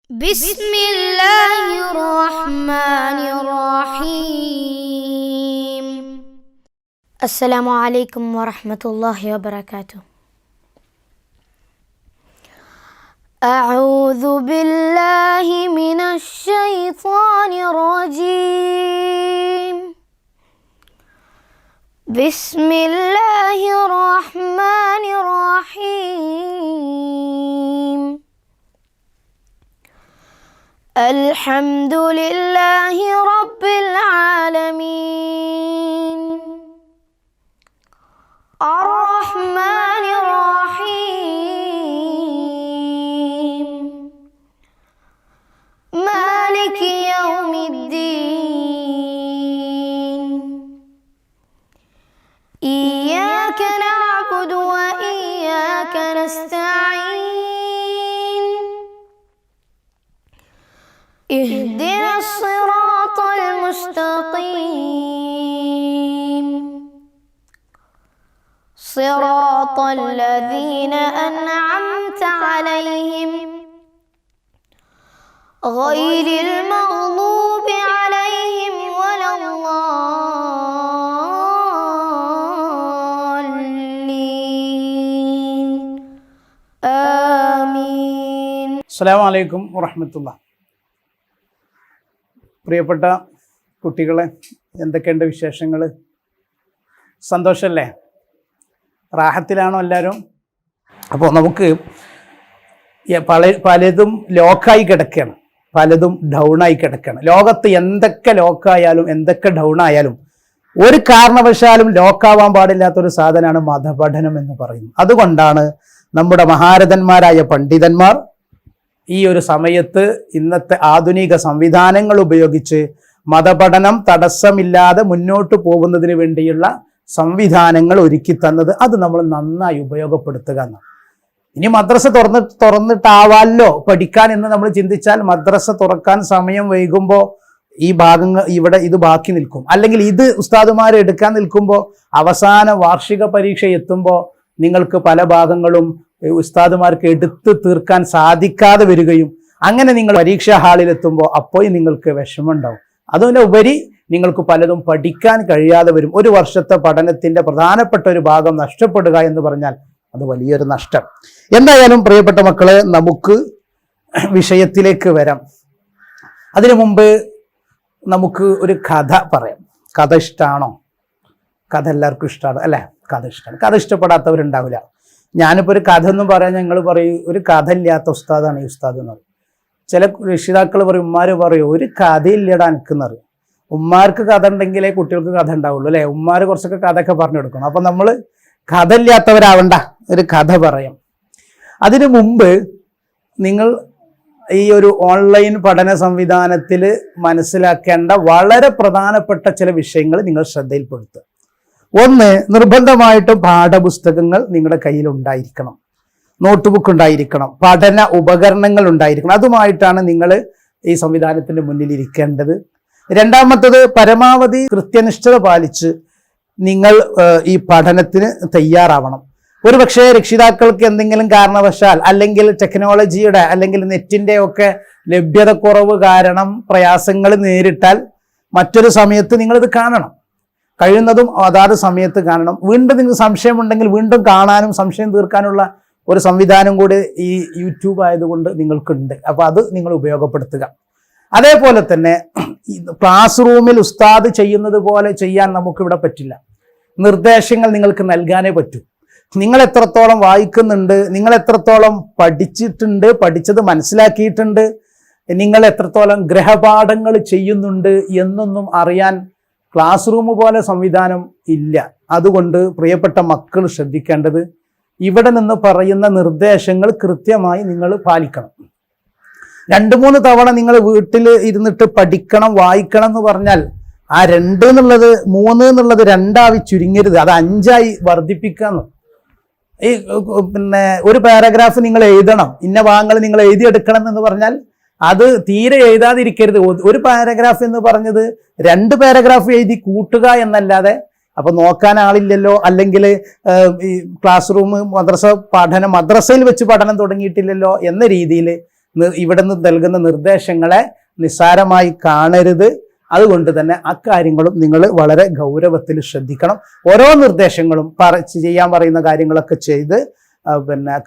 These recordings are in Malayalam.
بسم الله الرحمن الرحيم. السلام عليكم ورحمة الله وبركاته. أعوذ بالله من الشيطان الرجيم. بسم الله الرحمن الرحيم. الحمد لله رب العالمين الرحمن الرحيم مالك يوم الدين إياك نعبد وإياك نستعين اهدنا الصراط المستقيم صراط الذين أنعمت عليهم غير المغضوب عليهم ولا الضالين آمين. അസ്സലാമു അലൈക്കും വറഹ്മത്തുള്ളാഹി. പ്രിയപ്പെട്ട കുട്ടികളെ, എന്തൊക്കെയുണ്ട് വിശേഷങ്ങൾ? സന്തോഷമല്ലേ? റാഹത്തിലാണോ എല്ലാവരും? അപ്പോൾ നമുക്ക് പലതും ലോക്കായി കിടക്കുകയാണ്, പലതും ഡൗണായി കിടക്കുകയാണ്. ലോകത്ത് എന്തൊക്കെ ലോക്കായാലും എന്തൊക്കെ ഡൗൺ ആയാലും ഒരു കാരണവശാലും ലോക്കാവാൻ പാടില്ലാത്തൊരു സാധനമാണ് മതപഠനം എന്ന് പറയുന്നത്. അതുകൊണ്ടാണ് നമ്മുടെ മഹാരഥന്മാരായ പണ്ഡിതന്മാർ ഈ ഒരു സമയത്ത് ഇന്നത്തെ ആധുനിക സംവിധാനങ്ങൾ ഉപയോഗിച്ച് മതപഠനം തടസ്സമില്ലാതെ മുന്നോട്ട് പോകുന്നതിന് വേണ്ടിയുള്ള സംവിധാനങ്ങൾ ഒരുക്കി തന്നത്. അത് നമ്മൾ നന്നായി ഉപയോഗപ്പെടുത്തുക എന്നാണ്. ഇനി മദ്രസ തുറന്നിട്ടാവാലോ പഠിക്കാൻ എന്ന് നമ്മൾ ചിന്തിച്ചാൽ മദ്രസ തുറക്കാൻ സമയം വൈകുമ്പോൾ ഈ ഭാഗങ്ങൾ ഇവിടെ ഇത് ബാക്കി നിൽക്കും. അല്ലെങ്കിൽ ഇത് ഉസ്താദുമാരെ എടുക്കാൻ നിൽക്കുമ്പോൾ അവസാന വാർഷിക പരീക്ഷ എത്തുമ്പോൾ നിങ്ങൾക്ക് പല ഭാഗങ്ങളും ഉസ്താദുമാർക്ക് എടുത്തു തീർക്കാൻ സാധിക്കാതെ വരികയും അങ്ങനെ നിങ്ങൾ പരീക്ഷാ ഹാളിലെത്തുമ്പോൾ അപ്പോൾ നിങ്ങൾക്ക് വിഷമമുണ്ടാവും. അതിനുപരി നിങ്ങൾക്ക് പലതും പഠിക്കാൻ കഴിയാതെ വരും. ഒരു വർഷത്തെ പഠനത്തിന്റെ പ്രധാനപ്പെട്ട ഒരു ഭാഗം നഷ്ടപ്പെടുക എന്ന് പറഞ്ഞാൽ അത് വലിയൊരു നഷ്ടം. എന്തായാലും പ്രിയപ്പെട്ട മക്കളെ, നമുക്ക് വിഷയത്തിലേക്ക് വരാം. അതിനു മുമ്പ് നമുക്ക് ഒരു കഥ പറയാം. കഥ ഇഷ്ടമാണോ? കഥ എല്ലാവർക്കും ഇഷ്ടമാണ് അല്ലേ? കഥ ഇഷ്ടമാണ്. കഥ ഇഷ്ടപ്പെടാത്തവരുണ്ടാവില്ല. ഞാനിപ്പോൾ ഒരു കഥ ഒന്നും പറയാൻ ഞങ്ങൾ പറയും ഒരു കഥ ഇല്ലാത്ത ഉസ്താദാണ് ഈ ഉസ്താദ് എന്ന് പറയും. ചില രക്ഷിതാക്കൾ പറയും, ഉമ്മാർ പറയും ഒരു കഥയില്ലടാ എനിക്കെന്ന് പറയും. ഉമ്മാർക്ക് കഥ ഉണ്ടെങ്കിലേ കുട്ടികൾക്ക് കഥ ഉണ്ടാവുള്ളൂ അല്ലേ? ഉമ്മാർ കുറച്ചൊക്കെ കഥയൊക്കെ പറഞ്ഞു കൊടുക്കണം. അപ്പം നമ്മൾ കഥ ഇല്ലാത്തവരാവണ്ട, ഒരു കഥ പറയാം. അതിനു മുമ്പ് നിങ്ങൾ ഈ ഒരു ഓൺലൈൻ പഠന സംവിധാനത്തിൽ മനസ്സിലാക്കേണ്ട വളരെ പ്രധാനപ്പെട്ട ചില വിഷയങ്ങൾ നിങ്ങൾ ശ്രദ്ധയിൽപ്പെടുത്തുക. ഒന്ന്, നിർബന്ധമായിട്ടും പാഠപുസ്തകങ്ങൾ നിങ്ങളുടെ കയ്യിൽ ഉണ്ടായിരിക്കണം, നോട്ട് ബുക്ക് ഉണ്ടായിരിക്കണം, പഠന ഉപകരണങ്ങൾ ഉണ്ടായിരിക്കണം. അതുമായിട്ടാണ് നിങ്ങൾ ഈ സംവിധാനത്തിൻ്റെ മുന്നിൽ ഇരിക്കേണ്ടത്. രണ്ടാമത്തത്, പരമാവധി കൃത്യനിഷ്ഠത പാലിച്ച് നിങ്ങൾ ഈ പഠനത്തിന് തയ്യാറാവണം. ഒരു പക്ഷേ രക്ഷിതാക്കൾക്ക് എന്തെങ്കിലും കാരണവശാൽ അല്ലെങ്കിൽ ടെക്നോളജിയുടെ അല്ലെങ്കിൽ നെറ്റിൻ്റെ ഒക്കെ ലഭ്യത കുറവ് കാരണം പ്രയാസങ്ങൾ നേരിട്ടാൽ മറ്റൊരു സമയത്ത് നിങ്ങളിത് കാണണം. കഴിയുന്നതും അതാത് സമയത്ത് കാണണം. വീണ്ടും നിങ്ങൾക്ക് സംശയമുണ്ടെങ്കിൽ വീണ്ടും കാണാനും സംശയം തീർക്കാനുള്ള ഒരു സംവിധാനം കൂടി ഈ യൂട്യൂബ് ആയതുകൊണ്ട് നിങ്ങൾക്കുണ്ട്. അപ്പോൾ അത് നിങ്ങൾ ഉപയോഗപ്പെടുത്തുക. അതേപോലെ തന്നെ ക്ലാസ് റൂമിൽ ഉസ്താദ് ചെയ്യുന്നത് പോലെ ചെയ്യാൻ നമുക്കിവിടെ പറ്റില്ല. നിർദ്ദേശങ്ങൾ നിങ്ങൾക്ക് നൽകാനേ പറ്റൂ. നിങ്ങൾ എത്രത്തോളം വായിക്കുന്നുണ്ട്, നിങ്ങൾ എത്രത്തോളം പഠിച്ചിട്ടുണ്ട്, പഠിച്ചത് മനസ്സിലാക്കിയിട്ടുണ്ട്, നിങ്ങൾ എത്രത്തോളം ഗ്രഹപാഠങ്ങൾ ചെയ്യുന്നുണ്ട് എന്നൊന്നും അറിയാൻ ക്ലാസ് റൂം പോലെ സംവിധാനം ഇല്ല. അതുകൊണ്ട് പ്രിയപ്പെട്ട മക്കൾ ശ്രദ്ധിക്കേണ്ടത്, ഇവിടെ നിന്ന് പറയുന്ന നിർദ്ദേശങ്ങൾ കൃത്യമായി നിങ്ങൾ പാലിക്കണം. 2-3 തവണ നിങ്ങൾ വീട്ടിൽ ഇരുന്നിട്ട് പഠിക്കണം, വായിക്കണം എന്ന് പറഞ്ഞാൽ ആ 2 എന്നുള്ളത് 3 എന്നുള്ളത് 2 ചുരുങ്ങരുത്, അത് 5 വർദ്ധിപ്പിക്കാന്ന്. ഈ ഒരു പാരഗ്രാഫ് നിങ്ങൾ എഴുതണം, ഇന്ന ഭാഗങ്ങൾ നിങ്ങൾ എഴുതിയെടുക്കണം എന്ന് പറഞ്ഞാൽ അത് തീരെ എഴുതാതിരിക്കരുത്. ഒരു പാരഗ്രാഫ് എന്ന് പറഞ്ഞത് 2 പാരഗ്രാഫ് എഴുതി കൂട്ടുക എന്നല്ലാതെ അപ്പൊ നോക്കാൻ ആളില്ലല്ലോ, അല്ലെങ്കിൽ ഈ ക്ലാസ് റൂം മദ്രസയിൽ വെച്ച് പഠനം തുടങ്ങിയിട്ടില്ലല്ലോ എന്ന രീതിയിൽ ഇവിടെ നിന്ന് നൽകുന്ന നിർദ്ദേശങ്ങളെ നിസ്സാരമായി കാണരുത്. അതുകൊണ്ട് തന്നെ അക്കാര്യങ്ങളും നിങ്ങൾ വളരെ ഗൗരവത്തിൽ ശ്രദ്ധിക്കണം. ഓരോ നിർദ്ദേശങ്ങളും ചെയ്യാൻ പറയുന്ന കാര്യങ്ങളൊക്കെ ചെയ്ത്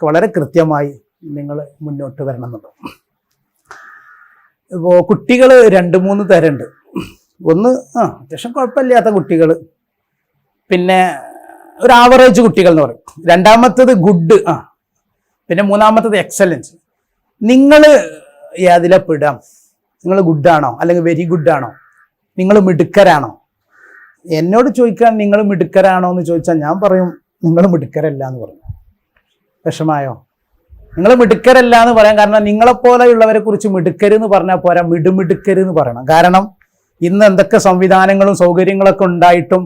വളരെ കൃത്യമായി നിങ്ങൾ മുന്നോട്ട് വരണമെന്നുണ്ട്. ഇപ്പോൾ കുട്ടികൾ 2-3 തരമുണ്ട്. ഒന്ന് അത്യാവശ്യം കുഴപ്പമില്ലാത്ത കുട്ടികൾ, പിന്നെ ഒരു ആവറേജ് കുട്ടികൾ എന്ന് പറയും. രണ്ടാമത്തത് ഗുഡ്, പിന്നെ മൂന്നാമത്തത് എക്സലൻസ്. നിങ്ങൾ ഏതിലെ പെടാം? നിങ്ങൾ ഗുഡാണോ അല്ലെങ്കിൽ വെരി ഗുഡാണോ? നിങ്ങൾ മിടുക്കരാണോ? എന്നോട് ചോദിക്കാൻ നിങ്ങൾ മിടുക്കരാണോ എന്ന് ചോദിച്ചാൽ ഞാൻ പറയും നിങ്ങൾ മിടുക്കരല്ല എന്ന് പറയും. വിഷമായോ? നിങ്ങൾ മിടുക്കരല്ല എന്ന് പറയാൻ കാരണം നിങ്ങളെപ്പോലെയുള്ളവരെ കുറിച്ച് മിടുക്കരെന്ന് പറഞ്ഞാൽ പോരാ, മിടുമിടുക്കരെന്ന് പറയണം. കാരണം ഇന്ന് എന്തൊക്കെ സംവിധാനങ്ങളും സൗകര്യങ്ങളൊക്കെ ഉണ്ടായിട്ടും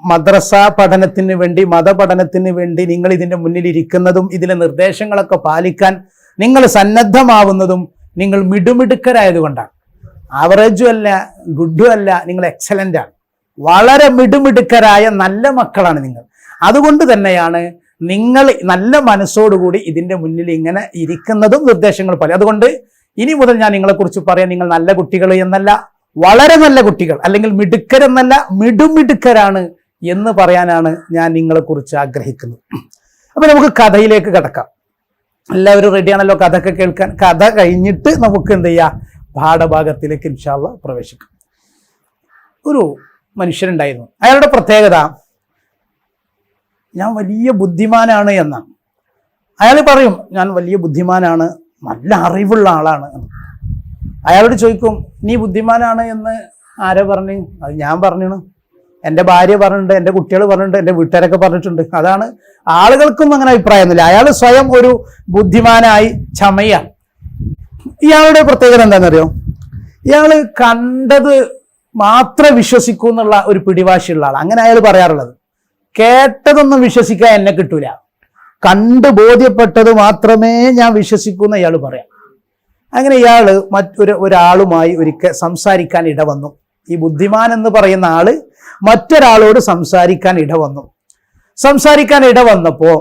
മദ്രസ പഠനത്തിന് വേണ്ടി, മതപഠനത്തിന് വേണ്ടി നിങ്ങൾ ഇതിൻ്റെ മുന്നിലിരിക്കുന്നതും ഇതിലെ നിർദ്ദേശങ്ങളൊക്കെ പാലിക്കാൻ നിങ്ങൾ സന്നദ്ധമാവുന്നതും നിങ്ങൾ മിടുമിടുക്കരായതുകൊണ്ടാണ്. ആവറേജും അല്ല, ഗുഡും അല്ല, നിങ്ങൾ എക്സലൻ്റ് ആണ്. വളരെ മിടുമിടുക്കരായ നല്ല മക്കളാണ് നിങ്ങൾ. അതുകൊണ്ട് തന്നെയാണ് നിങ്ങൾ നല്ല മനസ്സോടുകൂടി ഇതിൻ്റെ മുന്നിൽ ഇങ്ങനെ ഇരിക്കുന്നതും നിർദ്ദേശങ്ങൾ പോലെ. അതുകൊണ്ട് ഇനി മുതൽ ഞാൻ നിങ്ങളെക്കുറിച്ച് പറയാം, നിങ്ങൾ നല്ല കുട്ടികൾ എന്നല്ല, വളരെ നല്ല കുട്ടികൾ, അല്ലെങ്കിൽ മിടുക്കരെന്നല്ല, മിടുമിടുക്കരാണ് എന്ന് പറയാനാണ് ഞാൻ നിങ്ങളെക്കുറിച്ച് ആഗ്രഹിക്കുന്നത്. അപ്പൊ നമുക്ക് കഥയിലേക്ക് കടക്കാം. എല്ലാവരും റെഡിയാണല്ലോ കഥയൊക്കെ കേൾക്കാൻ? കഥ കഴിഞ്ഞിട്ട് നമുക്ക് എന്ത് ചെയ്യാം, പാഠഭാഗത്തിലേക്ക് ഇൻഷാ അല്ലാഹ് പ്രവേശിക്കാം. ഒരു മനുഷ്യനുണ്ടായിരുന്നു. അയാളുടെ പ്രത്യേകത ഞാൻ വലിയ ബുദ്ധിമാനാണ് എന്നാണ്. അയാൾ പറയും ഞാൻ വലിയ ബുദ്ധിമാനാണ്, നല്ല അറിവുള്ള ആളാണ്. അയാളോട് ചോദിക്കും നീ ബുദ്ധിമാനാണ് എന്ന് ആരെ പറഞ്ഞു? അത് ഞാൻ പറഞ്ഞു, എൻ്റെ ഭാര്യ പറഞ്ഞിട്ടുണ്ട്, എൻ്റെ കുട്ടികൾ പറഞ്ഞിട്ടുണ്ട്, എൻ്റെ വീട്ടുകാരൊക്കെ പറഞ്ഞിട്ടുണ്ട്. അതാണ്. ആളുകൾക്കും അങ്ങനെ അഭിപ്രായമൊന്നുമില്ല. അയാൾ സ്വയം ഒരു ബുദ്ധിമാനായി ചമയാണ്. ഇയാളുടെ പ്രത്യേകത എന്താണെന്നറിയോ? ഇയാൾ കണ്ടത് മാത്രം വിശ്വസിക്കൂ എന്നുള്ള ഒരു പിടിവാശിയുള്ള ആൾ. അങ്ങനെ അയാൾ പറയാറുള്ളത്. കേട്ടതൊന്നും വിശ്വസിക്കാൻ എന്നെ കിട്ടൂല, കണ്ടു ബോധ്യപ്പെട്ടത് മാത്രമേ ഞാൻ വിശ്വസിക്കൂ എന്ന് ഇയാൾ പറയാം. അങ്ങനെ ഇയാൾ ഒരാളുമായി ഒരിക്കൽ സംസാരിക്കാൻ ഇടവന്നു. ഈ ബുദ്ധിമാൻ എന്ന് പറയുന്ന ആള് മറ്റൊരാളോട് സംസാരിക്കാൻ ഇടവന്നപ്പോ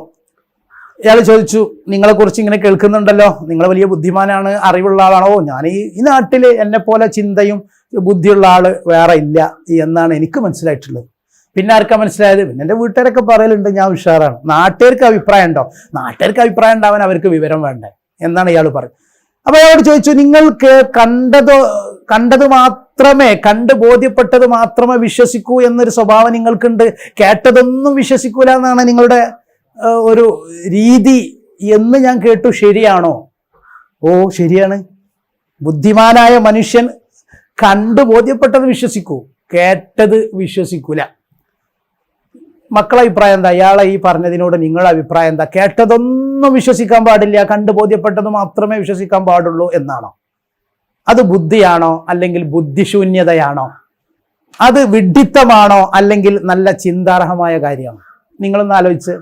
ഇയാൾ ചോദിച്ചു, നിങ്ങളെക്കുറിച്ച് ഇങ്ങനെ കേൾക്കുന്നുണ്ടല്ലോ, നിങ്ങൾ വലിയ ബുദ്ധിമാനാണ്, അറിവുള്ള ആളാണോ? ഞാൻ ഈ നാട്ടിൽ എന്നെ പോലെ ചിന്തയും ബുദ്ധിയുള്ള ആള് വേറെ ഇല്ല എന്നാണ് എനിക്ക് മനസ്സിലായിട്ടുള്ളത്. പിന്നെ ആർക്കാ മനസ്സിലായത്? പിന്നെ എൻ്റെ വീട്ടുകാരൊക്കെ പറയലുണ്ട് ഞാൻ ഉഷാറാണ്. നാട്ടുകാർക്ക് അഭിപ്രായം ഉണ്ടോ? നാട്ടുകാർക്ക് അഭിപ്രായം ഉണ്ടാവാൻ അവർക്ക് വിവരം വേണ്ടേ എന്നാണ് ഇയാൾ പറയുന്നത്. അപ്പൊ അയാളോട് ചോദിച്ചു, നിങ്ങൾക്ക് കണ്ടത് മാത്രമേ, കണ്ട് ബോധ്യപ്പെട്ടത് മാത്രമേ വിശ്വസിക്കൂ എന്നൊരു സ്വഭാവം നിങ്ങൾക്കുണ്ട്, കേട്ടതൊന്നും വിശ്വസിക്കൂല എന്നാണ് നിങ്ങളുടെ ഒരു രീതി എന്ന് ഞാൻ കേട്ടു, ശരിയാണോ? ഓ ശരിയാണ്. ബുദ്ധിമാനായ മനുഷ്യൻ കണ്ട് ബോധ്യപ്പെട്ടത് വിശ്വസിക്കൂ, കേട്ടത് വിശ്വസിക്കൂല. മക്കളെ അഭിപ്രായം എന്താ? ഇയാളെ ഈ പറഞ്ഞതിനോട് നിങ്ങളുടെ അഭിപ്രായം എന്താ? കേട്ടതൊന്നും വിശ്വസിക്കാൻ പാടില്ല, കണ്ടു ബോധ്യപ്പെട്ടത് മാത്രമേ വിശ്വസിക്കാൻ പാടുള്ളൂ എന്നാണോ? അത് ബുദ്ധിയാണോ അല്ലെങ്കിൽ ബുദ്ധിശൂന്യതയാണോ? അത് വിഡ്ഢിത്തമാണോ അല്ലെങ്കിൽ നല്ല ചിന്താർഹമായ കാര്യമാണോ? നിങ്ങളൊന്ന് ആലോചിച്ച്.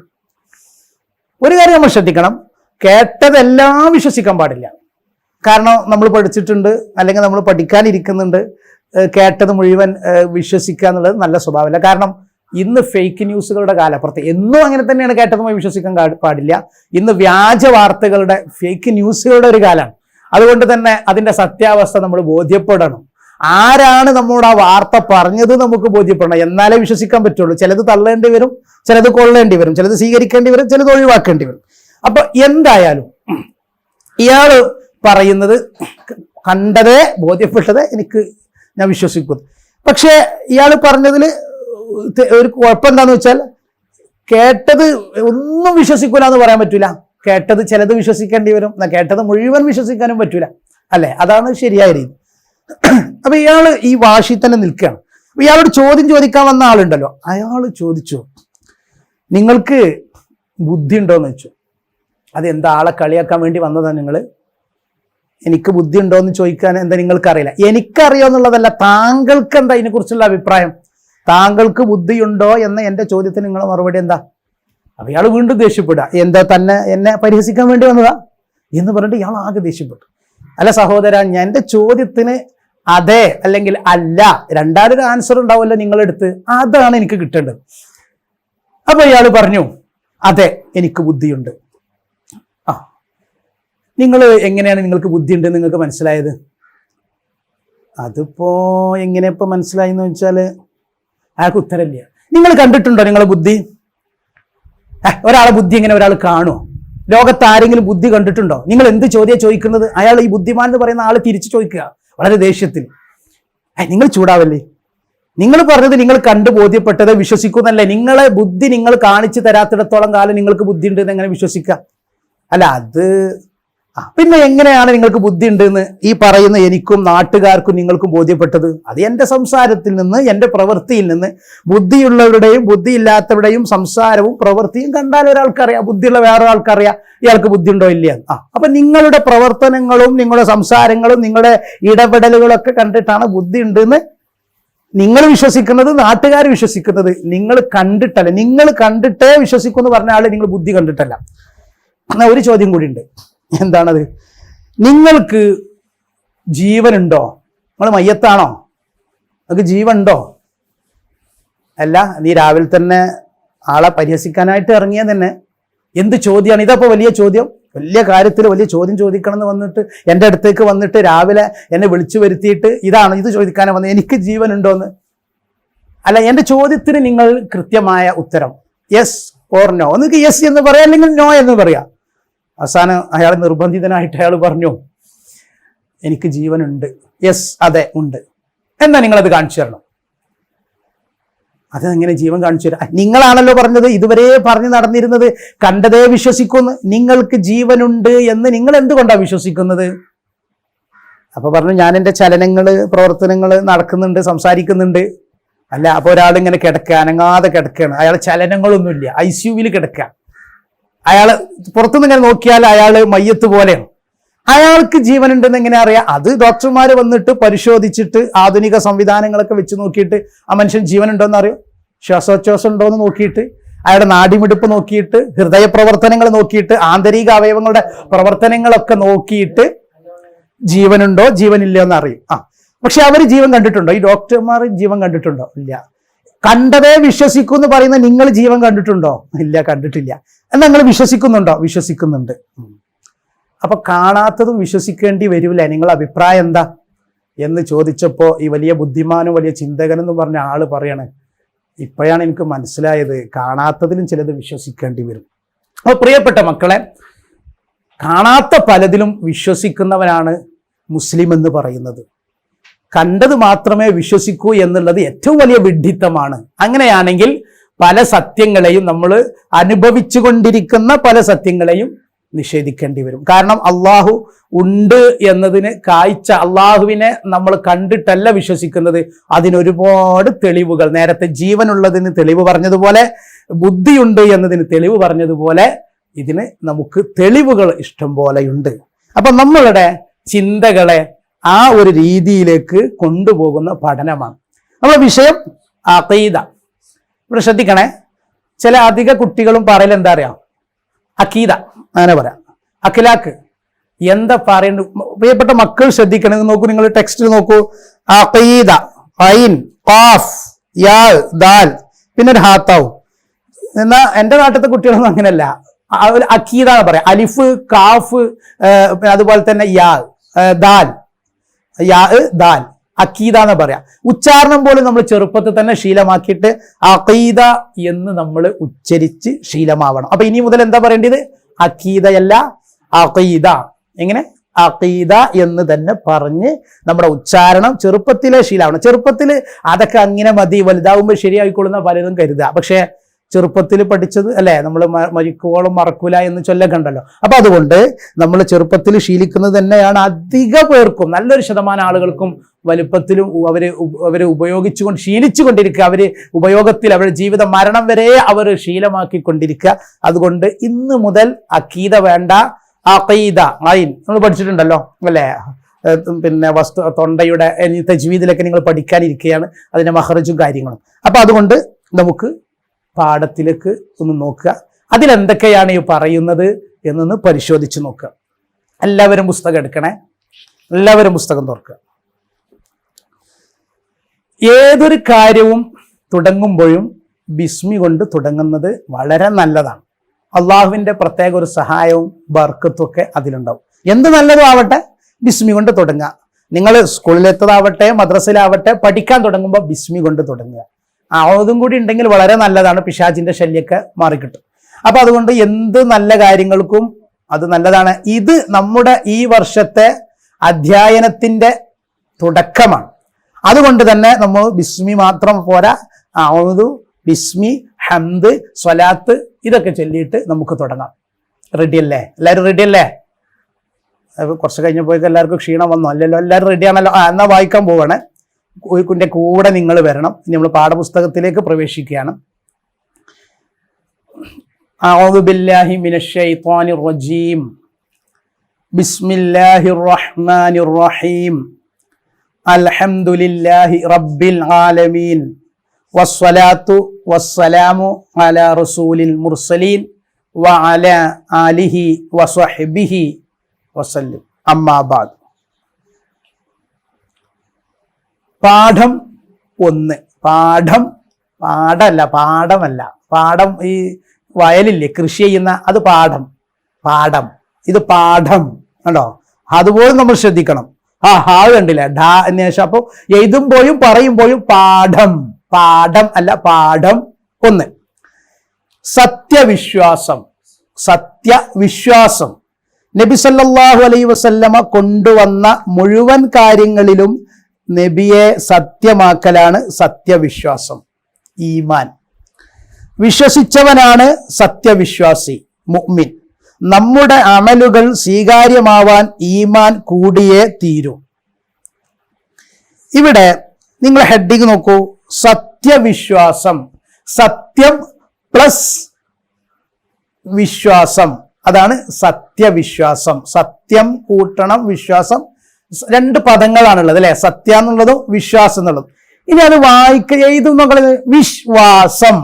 ഒരു കാര്യം നമ്മൾ ശ്രദ്ധിക്കണം, കേട്ടതെല്ലാം വിശ്വസിക്കാൻ പാടില്ല. കാരണം നമ്മൾ പഠിച്ചിട്ടുണ്ട്, അല്ലെങ്കിൽ നമ്മൾ പഠിക്കാനിരിക്കുന്നുണ്ട്, കേട്ടത് മുഴുവൻ വിശ്വസിക്കുക എന്നുള്ളത് നല്ല സ്വഭാവമല്ല. കാരണം ഇന്ന് ഫേക്ക് ന്യൂസുകളുടെ കാലപ്പുറത്ത് എന്നും അങ്ങനെ തന്നെയാണ്, കേട്ടതുമായി വിശ്വസിക്കാൻ പാടില്ല. ഇന്ന് വ്യാജ വാർത്തകളുടെ, ഫേക്ക് ന്യൂസുകളുടെ ഒരു കാലമാണ്. അതുകൊണ്ട് തന്നെ അതിൻ്റെ സത്യാവസ്ഥ നമ്മൾ ബോധ്യപ്പെടണം. ആരാണ് നമ്മോട് ആ വാർത്ത പറഞ്ഞത് നമുക്ക് ബോധ്യപ്പെടണം, എന്നാലേ വിശ്വസിക്കാൻ പറ്റുള്ളൂ. ചിലത് തള്ളേണ്ടി വരും, ചിലത് കൊള്ളേണ്ടി വരും, ചിലത് സ്വീകരിക്കേണ്ടി വരും, ചിലത് ഒഴിവാക്കേണ്ടി വരും. അപ്പൊ എന്തായാലും ഇയാൾ പറയുന്നത് കണ്ടതേ ബോധ്യപ്പെട്ടതേ ഞാൻ വിശ്വസിക്കുന്നു. പക്ഷെ ഇയാൾ പറഞ്ഞതിൽ ഒരു കുഴപ്പം എന്താന്ന് വെച്ചാൽ, കേട്ടത് ഒന്നും വിശ്വസിക്കൂല എന്ന് പറയാൻ പറ്റൂല. കേട്ടത് ചിലത് വിശ്വസിക്കേണ്ടി വരും, കേട്ടത് മുഴുവൻ വിശ്വസിക്കാനും പറ്റൂല, അല്ലെ? അതാണ് ശരിയായ രീതി. അപ്പൊ ഇയാള് ഈ വാശി തന്നെ നിൽക്കുകയാണ്. അപ്പൊ ഇയാളോട് ചോദ്യം ചോദിക്കാൻ വന്ന ആളുണ്ടല്ലോ, അയാൾ ചോദിച്ചു, നിങ്ങൾക്ക് ബുദ്ധി ഉണ്ടോന്ന് വെച്ചു. അതെന്താ, ആളെ കളിയാക്കാൻ വേണ്ടി വന്നതാണ് നിങ്ങൾ? എനിക്ക് ബുദ്ധി ഉണ്ടോന്ന് ചോദിക്കാൻ എന്താ നിങ്ങൾക്കറിയില്ല? എനിക്കറിയോ എന്നുള്ളതല്ല, താങ്കൾക്ക് എന്താ ഇതിനെക്കുറിച്ചുള്ള അഭിപ്രായം? താങ്കൾക്ക് ബുദ്ധിയുണ്ടോ എന്ന എൻ്റെ ചോദ്യത്തിന് നിങ്ങളെ മറുപടി എന്താ? അപ്പൊ ഇയാൾ വീണ്ടും ദേഷ്യപ്പെടുക, എന്താ തന്നെ എന്നെ പരിഹസിക്കാൻ വേണ്ടി വന്നതാ എന്ന് പറഞ്ഞിട്ട് ഇയാൾ ആകെ ദേഷ്യപ്പെട്ടു. അല്ല സഹോദര, എൻ്റെ ചോദ്യത്തിന് അതെ അല്ലെങ്കിൽ അല്ല, രണ്ടാമതൊരു ആൻസർ ഉണ്ടാവുമല്ലോ നിങ്ങളെടുത്ത്, അതാണ് എനിക്ക് കിട്ടേണ്ടത്. അപ്പൊ ഇയാൾ പറഞ്ഞു, അതെ എനിക്ക് ബുദ്ധിയുണ്ട്. നിങ്ങൾ എങ്ങനെയാണ് നിങ്ങൾക്ക് ബുദ്ധി ഉണ്ടെന്ന് നിങ്ങൾക്ക് മനസ്സിലായത്? അതിപ്പോ എങ്ങനെ ഇപ്പൊ മനസ്സിലായെന്ന് വെച്ചാൽ അയാൾക്ക് ഉത്തരമില്ല. നിങ്ങൾ കണ്ടിട്ടുണ്ടോ നിങ്ങളെ ബുദ്ധി? ഒരാളെ ബുദ്ധി എങ്ങനെ ഒരാൾ കാണുമോ? ലോകത്ത് ആരെങ്കിലും ബുദ്ധി കണ്ടിട്ടുണ്ടോ? നിങ്ങൾ എന്ത് ചോദ്യം ചോദിക്കുന്നത്? അയാൾ ഈ ബുദ്ധിമാൻ എന്ന് പറയുന്ന ആള് തിരിച്ചു ചോദിക്കുക വളരെ ദേഷ്യത്തിൽ. നിങ്ങൾ ചൂടാവല്ലേ? നിങ്ങൾ പറഞ്ഞത് നിങ്ങൾ കണ്ടു ബോധ്യപ്പെട്ടത് വിശ്വസിക്കുന്നല്ലേ? നിങ്ങളെ ബുദ്ധി നിങ്ങൾ കാണിച്ചു തരാത്തിടത്തോളം കാലം നിങ്ങൾക്ക് ബുദ്ധി ഉണ്ടെന്ന് എങ്ങനെ വിശ്വസിക്കാം? അല്ല അത് പിന്നെ എങ്ങനെയാണ് നിങ്ങൾക്ക് ബുദ്ധി ഉണ്ടെന്ന് ഈ പറയുന്ന എനിക്കും നാട്ടുകാർക്കും നിങ്ങൾക്കും ബോധ്യപ്പെട്ടത്? അത് എൻ്റെ സംസാരത്തിൽ നിന്ന്, എൻ്റെ പ്രവൃത്തിയിൽ നിന്ന്. ബുദ്ധിയുള്ളവരുടെയും ബുദ്ധിയില്ലാത്തവരുടെയും സംസാരവും പ്രവൃത്തിയും കണ്ടാൽ ഒരാൾക്കറിയാം, ബുദ്ധിയുള്ള വേറെ ആൾക്കറിയാം ഇയാൾക്ക് ബുദ്ധി ഉണ്ടോ ഇല്ല. അപ്പൊ നിങ്ങളുടെ പ്രവർത്തനങ്ങളും നിങ്ങളുടെ സംസാരങ്ങളും നിങ്ങളുടെ ഇടപെടലുകളൊക്കെ കണ്ടിട്ടാണ് ബുദ്ധി ഉണ്ടെന്ന് നിങ്ങൾ വിശ്വസിക്കുന്നത്, നാട്ടുകാർ വിശ്വസിക്കുന്നത്. നിങ്ങൾ കണ്ടിട്ടല്ല, നിങ്ങൾ കണ്ടിട്ടേ വിശ്വസിക്കുമെന്ന് പറഞ്ഞ ആള് നിങ്ങൾ ബുദ്ധി കണ്ടിട്ടല്ല. എന്നാ ഒരു ചോദ്യം കൂടി ഉണ്ട്. എന്താണത്? നിങ്ങൾക്ക് ജീവനുണ്ടോ? നിങ്ങൾ മയ്യത്താണോ? നിങ്ങൾക്ക് ജീവൻ ഉണ്ടോ? അല്ല, നീ രാവിലെ തന്നെ ആളെ പരിഹസിക്കാനായിട്ട് ഇറങ്ങിയ തന്നെ എന്ത് ചോദ്യമാണ് ഇതപ്പോ? വലിയ ചോദ്യം, വലിയ കാര്യത്തിൽ വലിയ ചോദ്യം ചോദിക്കണം എന്ന് വന്നിട്ട് എൻ്റെ അടുത്തേക്ക് വന്നിട്ട് രാവിലെ എന്നെ വിളിച്ചു വരുത്തിയിട്ട് ഇത് ചോദിക്കാനാണ് വന്നത്, എനിക്ക് ജീവൻ ഉണ്ടോന്ന്. അല്ല, എൻ്റെ ചോദ്യത്തിന് നിങ്ങൾ കൃത്യമായ ഉത്തരം യെസ് ഓർ നോ. ഒന്നുകിൽ യെസ് എന്ന് പറയാം, അല്ലെങ്കിൽ നോ എന്ന് പറയാം. അവസാനം അയാൾ നിർബന്ധിതനായിട്ട് അയാൾ പറഞ്ഞു എനിക്ക് ജീവനുണ്ട്. യെസ്, അതെ ഉണ്ട്. എന്നാ നിങ്ങളത് കാണിച്ചു തരണം. അതെങ്ങനെ ജീവൻ കാണിച്ചു തരാം? നിങ്ങളാണല്ലോ പറഞ്ഞത്, ഇതുവരെ പറഞ്ഞു നടന്നിരുന്നത് കണ്ടതേ വിശ്വസിക്കുന്നു. നിങ്ങൾക്ക് ജീവനുണ്ട് എന്ന് നിങ്ങൾ എന്തുകൊണ്ടാണ് വിശ്വസിക്കുന്നത്? അപ്പൊ പറഞ്ഞു ഞാൻ എൻ്റെ ചലനങ്ങള് പ്രവർത്തനങ്ങൾ നടക്കുന്നുണ്ട്, സംസാരിക്കുന്നുണ്ട്. അല്ല, അപ്പൊ ഒരാളിങ്ങനെ കിടക്കുക, അനങ്ങാതെ കിടക്കുകയാണ്, അയാൾ ചലനങ്ങളൊന്നുമില്ല, ICU കിടക്കുക. അയാള് പുറത്തുനിന്ന് ഇങ്ങനെ നോക്കിയാൽ അയാള് മയ്യത്ത് പോലെയാണ്. അയാൾക്ക് ജീവനുണ്ടെന്ന് എങ്ങനെ അറിയാം? അത് ഡോക്ടർമാർ വന്നിട്ട് പരിശോധിച്ചിട്ട് ആധുനിക സംവിധാനങ്ങളൊക്കെ വെച്ച് നോക്കിയിട്ട് ആ മനുഷ്യൻ ജീവനുണ്ടോന്ന് അറിയും. ശ്വാസോച്ഛ്വാസം ഉണ്ടോ എന്ന് നോക്കിയിട്ട്, അയാളുടെ നാഡിമിടിപ്പ് നോക്കിയിട്ട്, ഹൃദയ പ്രവർത്തനങ്ങൾ നോക്കിയിട്ട്, ആന്തരിക അവയവങ്ങളുടെ പ്രവർത്തനങ്ങളൊക്കെ നോക്കിയിട്ട് ജീവനുണ്ടോ ജീവനില്ലയോ എന്ന് അറിയും. പക്ഷെ അവർ ജീവൻ കണ്ടിട്ടുണ്ടോ? ഈ ഡോക്ടർമാർ ജീവൻ കണ്ടിട്ടുണ്ടോ? ഇല്ല. കണ്ടതേ വിശ്വസിക്കൂ എന്ന് പറയുന്ന നിങ്ങൾ ജീവൻ കണ്ടിട്ടുണ്ടോ? ഇല്ല, കണ്ടിട്ടില്ല. എന്നാൽ നിങ്ങൾ വിശ്വസിക്കുന്നുണ്ടോ? വിശ്വസിക്കുന്നുണ്ട്. അപ്പൊ കാണാത്തതും വിശ്വസിക്കേണ്ടി വരില്ല. നിങ്ങളുടെ അഭിപ്രായം എന്താ എന്ന് ചോദിച്ചപ്പോ ഈ വലിയ ബുദ്ധിമാനും വലിയ ചിന്തകനെന്ന് പറഞ്ഞ ആള് പറയാണ്, ഇപ്പോഴാണ് എനിക്ക് മനസ്സിലായത് കാണാത്തതിലും ചിലത് വിശ്വസിക്കേണ്ടി വരും. അപ്പൊ പ്രിയപ്പെട്ട മക്കളെ, കാണാത്ത പലതിലും വിശ്വസിക്കുന്നവനാണ് മുസ്ലിം എന്ന് പറയുന്നത്. കണ്ടത് മാത്രമേ വിശ്വസിക്കൂ എന്നുള്ളത് ഏറ്റവും വലിയ വിഡ്ഢിത്തമാണ്. അങ്ങനെയാണെങ്കിൽ പല സത്യങ്ങളെയും നമ്മൾ അനുഭവിച്ചു കൊണ്ടിരിക്കുന്ന പല സത്യങ്ങളെയും നിഷേധിക്കേണ്ടി വരും. കാരണം അള്ളാഹു ഉണ്ട് എന്നതിന് കാഴ്ച, അള്ളാഹുവിനെ നമ്മൾ കണ്ടിട്ടല്ല വിശ്വസിക്കുന്നത്, അതിനൊരുപാട് തെളിവുകൾ, നേരത്തെ ജീവനുള്ളതിന് തെളിവ് പറഞ്ഞതുപോലെ, ബുദ്ധിയുണ്ട് എന്നതിന് തെളിവ് പറഞ്ഞതുപോലെ ഇതിന് നമുക്ക് തെളിവുകൾ ഇഷ്ടം പോലെയുണ്ട്. അപ്പൊ നമ്മളുടെ ചിന്തകളെ ആ ഒരു രീതിയിലേക്ക് കൊണ്ടുപോകുന്ന പഠനമാണ് നമ്മുടെ വിഷയം അഖീദ. ഇവിടെ ശ്രദ്ധിക്കണേ, ചില അധിക കുട്ടികളും പറയൽ എന്താ അറിയാം, അഖീദ അങ്ങനെ പറയാം, അഖിലാക്ക് എന്താ പറയണ്ട. പ്രിയപ്പെട്ട മക്കൾ ശ്രദ്ധിക്കണം, നോക്കൂ, നിങ്ങൾ ടെക്സ്റ്റ് നോക്കൂ. അഖീദ, ഐൻ, ഖാഫ്, യാ, ദാൽ, പിന്നെ ഒരു ഹാത്താവും. എന്നാ എൻ്റെ നാട്ടിലത്തെ കുട്ടികളൊന്നും അങ്ങനെയല്ല, അഖീദ എന്ന് പറയാം. അലിഫ്, കാഫ്, അതുപോലെ തന്നെ യാ, ദാൽ, യാ, ദാൽ, അഖീദ എന്ന് പറയാം. ഉച്ചാരണം പോലും നമ്മൾ ചെറുപ്പത്തിൽ തന്നെ ശീലമാക്കിയിട്ട് അഖീദ എന്ന് നമ്മൾ ഉച്ചരിച്ച് ശീലമാവണം. അപ്പൊ ഇനി മുതൽ എന്താ പറയേണ്ടത്? അഖീദയല്ല, അഖീദ. എങ്ങനെ? അഖീദ എന്ന് തന്നെ പറഞ്ഞ് നമ്മുടെ ഉച്ചാരണം ചെറുപ്പത്തിലെ ശീലമാവണം. ചെറുപ്പത്തിൽ അതൊക്കെ അങ്ങനെ മതി, വലുതാവുമ്പോൾ ശരിയായിക്കൊള്ളുന്ന പലതും കരുതുക. പക്ഷെ ചെറുപ്പത്തിൽ പഠിച്ചത് അല്ലേ, നമ്മൾ മരിക്കുവോളം മറക്കൂല എന്ന് ചൊല്ലൊക്കെ ഉണ്ടല്ലോ. അപ്പൊ അതുകൊണ്ട് നമ്മൾ ചെറുപ്പത്തിൽ ശീലിക്കുന്നത് തന്നെയാണ് അധിക പേർക്കും, നല്ലൊരു ശതമാനം ആളുകൾക്കും വലുപ്പത്തിലും അവര് ഉപയോഗിച്ചുകൊണ്ട് ശീലിച്ചു കൊണ്ടിരിക്കുക. അവര് ഉപയോഗത്തിൽ അവരുടെ ജീവിത മരണം വരെ അവർ ശീലമാക്കിക്കൊണ്ടിരിക്കുക. അതുകൊണ്ട് ഇന്ന് മുതൽ അഖീദ വേണ്ട, അഖീദ. ഐൻ നമ്മൾ പഠിച്ചിട്ടുണ്ടല്ലോ അല്ലേ, പിന്നെ തൊണ്ടയുടെ തജ്വീദിലൊക്കെ നിങ്ങൾ പഠിക്കാനിരിക്കുകയാണ്, അതിന്റെ മഖ്റജും കാര്യങ്ങളും. അപ്പൊ അതുകൊണ്ട് നമുക്ക് പാഠത്തിലേക്ക് ഒന്ന് നോക്കുക, അതിലെന്തൊക്കെയാണ് ഈ പറയുന്നത് എന്നൊന്ന് പരിശോധിച്ച് നോക്കുക. എല്ലാവരും പുസ്തകം എടുക്കണേ, എല്ലാവരും പുസ്തകം തുറക്കുക. ഏതൊരു കാര്യവും തുടങ്ങുമ്പോഴും ബിസ്മി കൊണ്ട് തുടങ്ങുന്നത് വളരെ നല്ലതാണ്. അള്ളാഹുവിൻ്റെ പ്രത്യേക ഒരു സഹായവും ബർക്കത്തും ഒക്കെ അതിലുണ്ടാവും. എന്ത് നല്ലതും ആവട്ടെ ബിസ്മി കൊണ്ട് തുടങ്ങുക. നിങ്ങൾ സ്കൂളിലെത്തതാവട്ടെ മദ്രസയിലാവട്ടെ പഠിക്കാൻ തുടങ്ങുമ്പോൾ ബിസ്മി കൊണ്ട് തുടങ്ങുക. അതും കൂടി ഉണ്ടെങ്കിൽ വളരെ നല്ലതാണ്, പിശാചിന്റെ ശല്യമൊക്കെ മാറിക്കിട്ടും. അപ്പൊ അതുകൊണ്ട് എന്ത് നല്ല കാര്യങ്ങൾക്കും അത് നല്ലതാണ്. ഇത് നമ്മുടെ ഈ വർഷത്തെ അധ്യയനത്തിന്റെ തുടക്കമാണ്. അതുകൊണ്ട് തന്നെ നമ്മൾ ബിസ്മി മാത്രം പോരാ, ഔദു, ബിസ്മി, ഹംദ്, സ്വലാത്ത് ഇതൊക്കെ ചൊല്ലിയിട്ട് നമുക്ക് തുടങ്ങാം. റെഡിയല്ലേ? എല്ലാവരും റെഡിയല്ലേ? കുറച്ച് കഴിഞ്ഞപ്പോഴേക്കും എല്ലാവർക്കും ക്ഷീണം വന്നോ? അല്ലല്ലോ, എല്ലാവരും റെഡിയാണല്ലോ. എന്നാ വായിക്കാൻ പോവാണ്. ഇതിന്റെ കൂടെ നിങ്ങൾ വരണം. ഇനി നമ്മൾ പാഠപുസ്തകത്തിലേക്ക് പ്രവേശിക്കുകയാണ്. അഊദു ബില്ലാഹി മിനശ് ശൈത്വാനിർ റജീം. ബിസ്മില്ലാഹിർ റഹ്മാനിർ റഹീം. അൽഹംദുലില്ലാഹി റബ്ബിൽ ആലമീൻ. വസ്സലാത്തു വസ്സലാമു അലാ റസൂലിൽ മുർസലീൻ വഅലാ ആലിഹി വസ്വഹ്ബിഹി വസല്ലം. അമ്മാ ബഅദ്. പാഠം 1. പാഠമല്ല. പാഠം ഈ വയലില്ലേ കൃഷി ചെയ്യുന്ന അത് പാഠം. ഇത് പാഠം കണ്ടോ? അതുപോലും നമ്മൾ ശ്രദ്ധിക്കണം. ഹാ കണ്ടില്ല, ഢാ എന്ന് ശേഷം. അപ്പോൾ എഴുതുമ്പോഴും പറയുമ്പോഴും പാഠം അല്ല, പാഠം 1. സത്യവിശ്വാസം. നബി സല്ലല്ലാഹു അലൈഹി വസല്ലമ കൊണ്ടുവന്ന മുഴുവൻ കാര്യങ്ങളിലും നബിയെ സത്യമാക്കലാണ് സത്യവിശ്വാസം, ഈമാൻ. വിശ്വസിച്ചവനാണ് സത്യവിശ്വാസി, മുഅ്മിൻ. നമ്മുടെ അമലുകൾ സ്വീകാര്യമാവാൻ ഈമാൻ കൂടിയേ തീരൂ. ഇവിടെ നിങ്ങൾ ഹെഡിങ് നോക്കൂ. സത്യവിശ്വാസം, സത്യം പ്ലസ് വിശ്വാസം, അതാണ് സത്യവിശ്വാസം. സത്യം കൂട്ടണം വിശ്വാസം, 2 പദങ്ങളാണുള്ളത് അല്ലെ? സത്യ എന്നുള്ളതും വിശ്വാസം എന്നുള്ളതും. ഇനി അത് എഴുതും നോക്കുന്നത് വിശ്വാസം,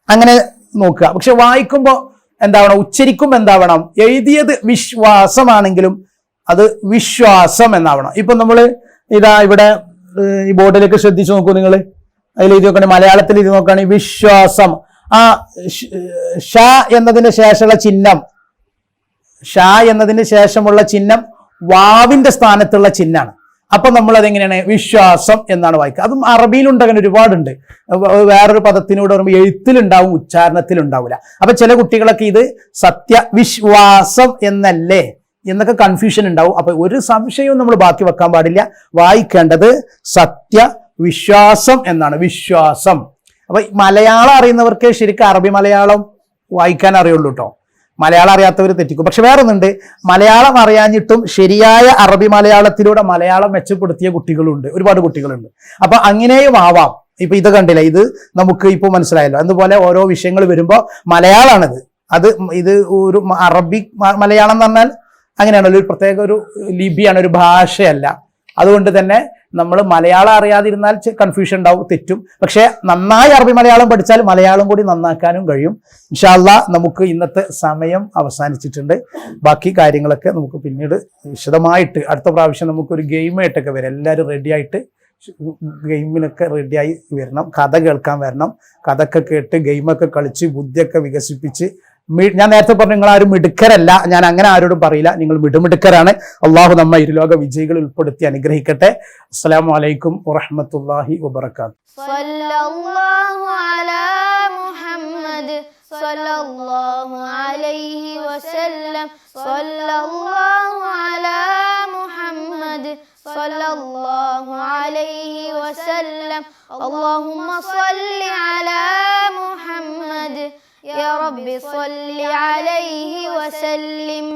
അങ്ങനെ നോക്കുക. പക്ഷെ വായിക്കുമ്പോൾ എന്താവണം? ഉച്ചരിക്കുമ്പോൾ എന്താവണം? എഴുതിയത് വിശ്വാസമാണെങ്കിലും അത് വിശ്വാസം എന്നാവണം. ഇപ്പൊ നമ്മൾ ഇവിടെ ഈ ബോർഡിലേക്ക് ശ്രദ്ധിച്ചു നോക്കൂ. നിങ്ങൾ അതിൽ എഴുതി നോക്കണേ, മലയാളത്തിൽ എഴുതി നോക്കുകയാണെങ്കിൽ വിശ്വാസം. ആ ഷ എന്നതിന് ശേഷമുള്ള ചിഹ്നം, എന്നതിന് ശേഷമുള്ള ചിഹ്നം വാവിന്റെ സ്ഥാനത്തുള്ള ചിഹ്നമാണ്. അപ്പൊ നമ്മൾ അതെങ്ങനെയാണ്? വിശ്വാസം എന്നാണ് വായിക്കുക. അതും അറബിയിലുണ്ട്, അങ്ങനെ ഒരുപാടുണ്ട്. വേറൊരു പദത്തിനോട് പറയുമ്പോൾ എഴുത്തിലുണ്ടാവും, ഉച്ചാരണത്തിലുണ്ടാവില്ല. അപ്പൊ ചില കുട്ടികളൊക്കെ ഇത് സത്യവിശ്വാസം എന്നല്ലേ എന്നൊക്കെ കൺഫ്യൂഷൻ ഉണ്ടാവും. അപ്പൊ ഒരു സംശയവും നമ്മൾ ബാക്കി വെക്കാൻ പാടില്ല. വായിക്കേണ്ടത് സത്യവിശ്വാസം എന്നാണ്, വിശ്വാസം. അപ്പൊ മലയാളം അറിയുന്നവർക്ക് ശരിക്കും അറബി മലയാളം വായിക്കാൻ അറിയുള്ളൂ കേട്ടോ. മലയാളം അറിയാത്തവർ തെറ്റിക്കും. പക്ഷെ വേറൊന്നുണ്ട്, മലയാളം അറിയാഞ്ഞിട്ടും ശരിയായ അറബി മലയാളത്തിലൂടെ മലയാളം മെച്ചപ്പെടുത്തിയ കുട്ടികളുണ്ട്, ഒരുപാട് കുട്ടികളുണ്ട്. അപ്പൊ അങ്ങനെയും ആവാം. ഇപ്പൊ ഇത് കണ്ടില്ല, ഇത് നമുക്ക് ഇപ്പൊ മനസ്സിലായല്ലോ. അതുപോലെ ഓരോ വിഷയങ്ങൾ വരുമ്പോൾ മലയാളമാണിത്. ഇത് ഒരു അറബി മലയാളം എന്ന് പറഞ്ഞാൽ അങ്ങനെയാണല്ലോ, ഒരു പ്രത്യേക ഒരു ലിപിയാണ്, ഒരു ഭാഷയല്ല. അതുകൊണ്ട് തന്നെ നമ്മൾ മലയാളം അറിയാതിരുന്നാൽ കൺഫ്യൂഷൻ ഉണ്ടാവും, തെറ്റും. പക്ഷെ നന്നായി അറബി മലയാളം പഠിച്ചാൽ മലയാളം കൂടി നന്നാക്കാനും കഴിയും. ഇൻഷാ അല്ലാഹ് നമുക്ക് ഇന്നത്തെ സമയം അവസാനിച്ചിട്ടുണ്ട്. ബാക്കി കാര്യങ്ങളൊക്കെ നമുക്ക് പിന്നീട് വിശദമായിട്ട് അടുത്ത പ്രാവശ്യം നമുക്കൊരു ഗെയിമായിട്ടൊക്കെ വരാം. എല്ലാവരും റെഡിയായിട്ട് ഗെയിമിനൊക്കെ റെഡിയായി വരണം. കഥ കേൾക്കാൻ വരണം. കഥയൊക്കെ കേട്ട് ഗെയിമൊക്കെ കളിച്ച് ബുദ്ധിയൊക്കെ വികസിപ്പിച്ച്. ഞാൻ നേരത്തെ പറഞ്ഞു നിങ്ങൾ ആരും മിടുക്കരല്ല, ഞാൻ അങ്ങനെ ആരോടും പറയില്ല, നിങ്ങൾ മിടുമിടുക്കരാണ്. അള്ളാഹു നമ്മ ഇരുലോക വിജയികൾ ഉൾപ്പെടുത്തി അനുഗ്രഹിക്കട്ടെ. അസ്സലാമു അലൈക്കും വറഹ്മത്തുള്ളാഹി വബറകാതുഹു. സല്ലല്ലാഹു അലാ മുഹമ്മദ് സല്ലല്ലാഹു അലൈഹി വസല്ലം. സല്ലല്ലാഹു അലാ മുഹമ്മദ് സല്ലല്ലാഹു അലൈഹി വസല്ലം. അല്ലാഹുമ്മ സല്ലി അലാ മുഹമ്മദ്. يا رب صل عليه وسلم.